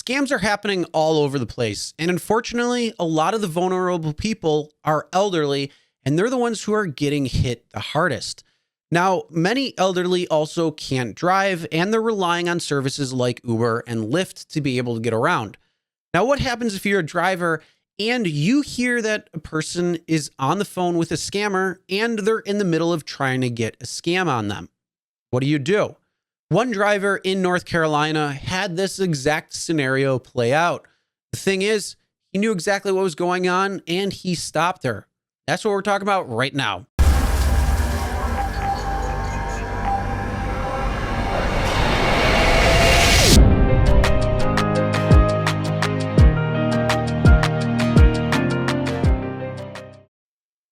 Scams are happening all over the place, and unfortunately, a lot of the vulnerable people are elderly, and they're the ones who are getting hit the hardest. Now, many elderly also can't drive, and they're relying on services like Uber and Lyft to be able to get around. Now, what happens if you're a driver and you hear that a person is on the phone with a scammer and they're in the middle of trying to get a scam on them? What do? One driver in North Carolina had this exact scenario play out. The thing is, he knew exactly what was going on and he stopped her. That's what we're talking about right now.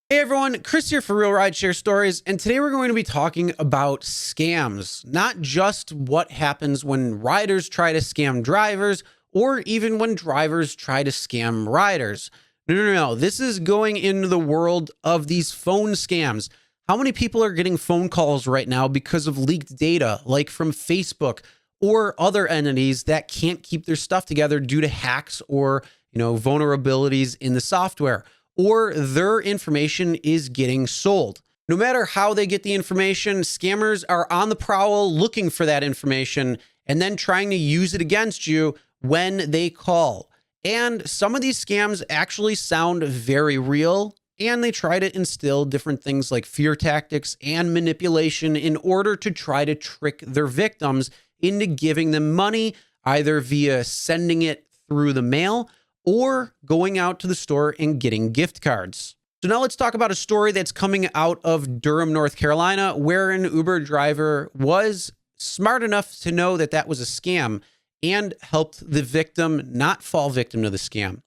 Hey everyone, Chris here for Real Rideshare Stories, and today we're going to be talking about scams. Not just what happens when riders try to scam drivers, or even when drivers try to scam riders. No. This is going into the world of these phone scams. How many people are getting phone calls right now because of leaked data, like from Facebook or other entities that can't keep their stuff together due to hacks or, vulnerabilities in the software? Or their information is getting sold. No matter how they get the information, scammers are on the prowl looking for that information and then trying to use it against you when they call. And some of these scams actually sound very real, and they try to instill different things like fear tactics and manipulation in order to try to trick their victims into giving them money, either via sending it through the mail or going out to the store and getting gift cards. So now let's talk about a story that's coming out of Durham, North Carolina, where an Uber driver was smart enough to know that that was a scam and helped the victim not fall victim to the scam.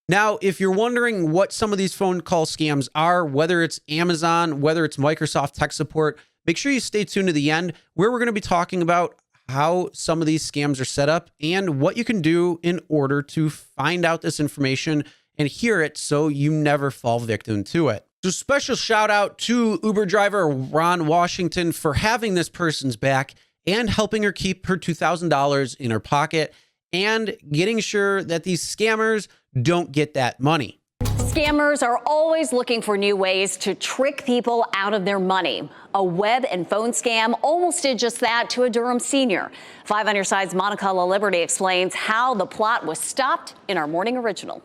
Now, if you're wondering what some of these phone call scams are, whether it's Amazon, whether it's Microsoft tech support, make sure you stay tuned to the end, where we're going to be talking about how some of these scams are set up and what you can do in order to find out this information and hear it so you never fall victim to it. So special shout out to Uber driver Ron Washington for having this person's back and helping her keep her $2,000 in her pocket and getting sure that these scammers don't get that money. Scammers are always looking for new ways to trick people out of their money. A web and phone scam almost did just that to a Durham senior. 5 on your side's Monica LaLiberty explains how the plot was stopped in our morning original.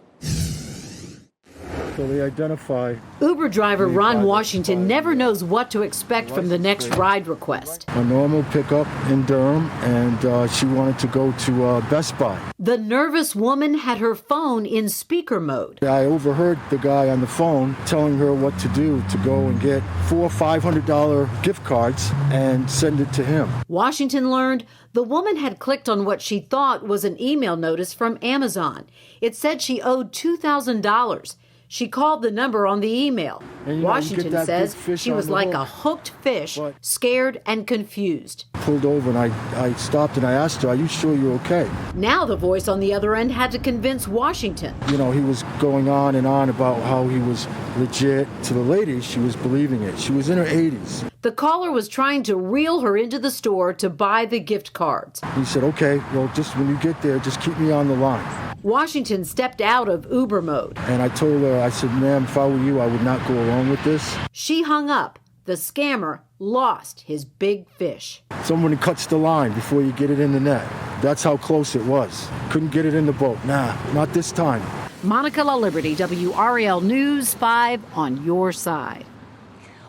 So they identify. Uber driver Ron Washington never knows what to expect from the next ride request. A normal pickup in Durham, and she wanted to go to Best Buy. The nervous woman had her phone in speaker mode. I overheard the guy on the phone telling her what to do, to go and get $400 or $500 gift cards and send it to him. Washington learned the woman had clicked on what she thought was an email notice from Amazon. It said she owed $2,000. She called the number on the email. Washington says she was like a hooked fish, scared and confused. Pulled over and I stopped and I asked her, "Are you sure you're okay?" Now the voice on the other end had to convince Washington. He was going on and on about how he was legit. To the lady, she was believing it. She was in her 80s. The caller was trying to reel her into the store to buy the gift cards. He said, "Okay, well, just when you get there, just keep me on the line." Washington stepped out of Uber mode. And I told her, I said, "Ma'am, if I were you, I would not go along with this." She hung up. The scammer lost his big fish. Somebody cuts the line before you get it in the net. That's how close it was. Couldn't get it in the boat. Nah, not this time. Monica LaLiberty, WRAL News 5 on your side.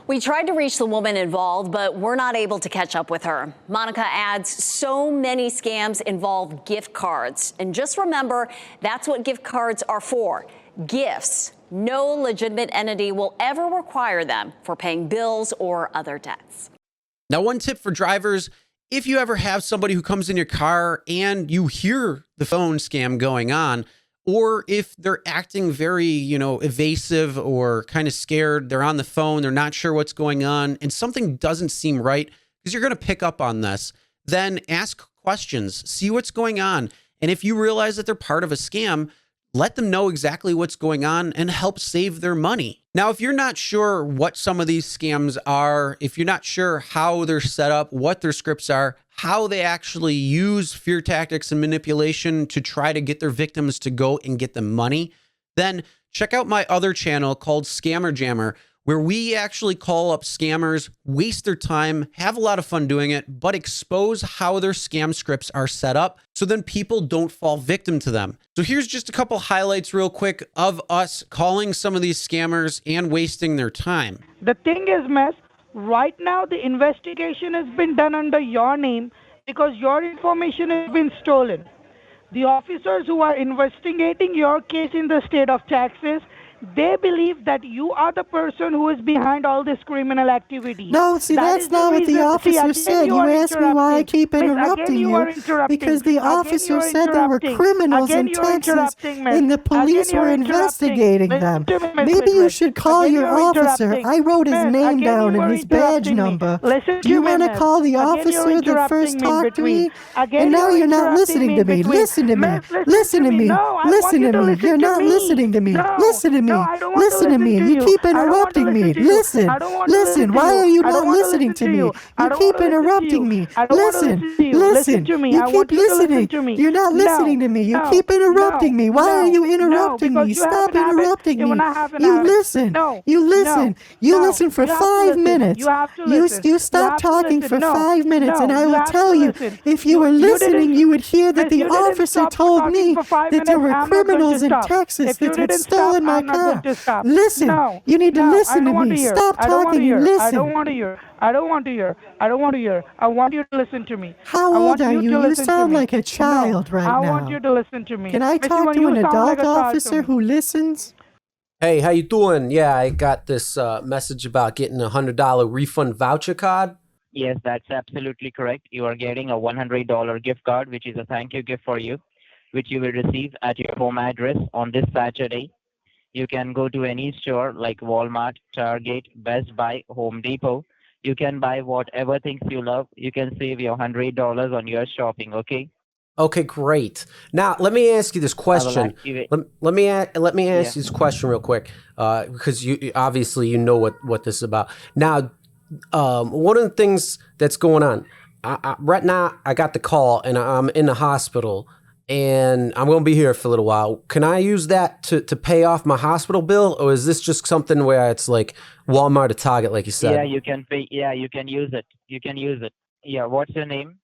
We tried to reach the woman involved, but we're not able to catch up with her. Monica adds, so many scams involve gift cards. And just remember, that's what gift cards are for. Gifts. No legitimate entity will ever require them for paying bills or other debts. Now, one tip for drivers, if you ever have somebody who comes in your car and you hear the phone scam going on, or if they're acting very, evasive or kind of scared, they're on the phone, they're not sure what's going on, and something doesn't seem right, because you're going to pick up on this, then ask questions, see what's going on. And if you realize that they're part of a scam, let them know exactly what's going on and help save their money. Now, if you're not sure what some of these scams are, if you're not sure how they're set up, what their scripts are, how they actually use fear tactics and manipulation to try to get their victims to go and get them money, then check out my other channel called Scammer Jammer, where we actually call up scammers, waste their time, have a lot of fun doing it, but expose how their scam scripts are set up so then people don't fall victim to them. So here's just a couple highlights real quick of us calling some of these scammers and wasting their time. The thing is, Miss, right now the investigation has been done under your name because your information has been stolen. The officers who are investigating your case in the state of Texas, they believe that you are the person who is behind all this criminal activity. No, see, that's not what the officer said. You asked me why I keep interrupting you. Because the officer said there were criminals in Texas and the police were investigating them. Maybe you should call your officer. I wrote his name down and his badge number. Do you want to call the officer that first talked to me? And now you're not listening to me. Listen to me. Listen to me. Listen to me. You're not listening to me. Listen to me. Listen to me. You keep interrupting me. Listen. Listen. Why are you not listening to me? You keep interrupting me. Listen. Listen. You keep listening. You're not listening to me. You keep interrupting me. Why are you interrupting me? Stop interrupting me. You listen. You listen. You listen for 5 minutes. You stop talking for 5 minutes, and I will tell you, if you were listening, you would hear that the officer told me that there were criminals in Texas that had stolen my car. Listen, you need to listen to me. Stop talking and listen. I don't want to hear. I want you to listen to me. How old are you? You sound like a child right now. I want you to listen to me. Can I talk to an adult officer who listens? Hey, how you doing? Yeah, I got this message about getting a $100 refund voucher card. Yes, that's absolutely correct. You are getting a $100 gift card, which is a thank you gift for you, which you will receive at your home address on this Saturday. You can go to any store like Walmart, Target, Best Buy, Home Depot. You can buy whatever things you love. You can save your $100 on your shopping, okay? Okay, great. Now, let me ask you this question. Let me ask you this question real quick, because you obviously you know what this is about. Now, one of the things that's going on, right now I got the call and I'm in the hospital. And I'm going to be here for a little while. Can I use that to pay off my hospital bill? Or is this just something where it's like Walmart or Target, like you said? Yeah, you can pay. Yeah, you can use it. You can use it. Yeah, what's your name?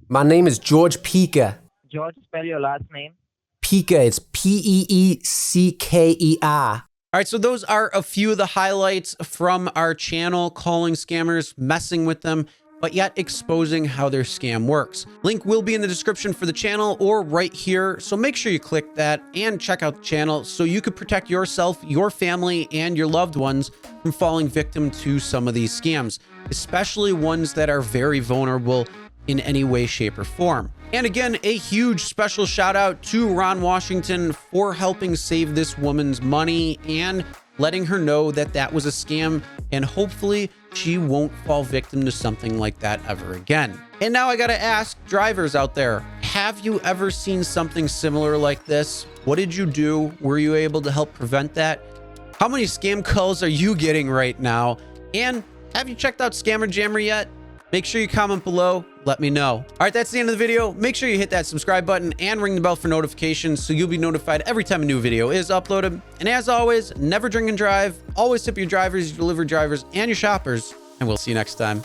My name is George Pika. George, spell your last name. Pika, it's Peeckei. All right, so those are a few of the highlights from our channel, calling scammers, messing with them, but yet exposing how their scam works. Link will be in the description for the channel or right here. So make sure you click that and check out the channel so you could protect yourself, your family, and your loved ones from falling victim to some of these scams, especially ones that are very vulnerable in any way, shape, or form. And again, a huge special shout out to Ron Washington for helping save this woman's money and letting her know that that was a scam, and hopefully she won't fall victim to something like that ever again. And now I gotta ask drivers out there, have you ever seen something similar like this? What did you do? Were you able to help prevent that? How many scam calls are you getting right now? And have you checked out Scammer Jammer yet? Make sure you comment below. Let me know. All right, that's the end of the video. Make sure you hit that subscribe button and ring the bell for notifications so you'll be notified every time a new video is uploaded. And as always, never drink and drive. Always tip your drivers, your delivery drivers, and your shoppers. And we'll see you next time.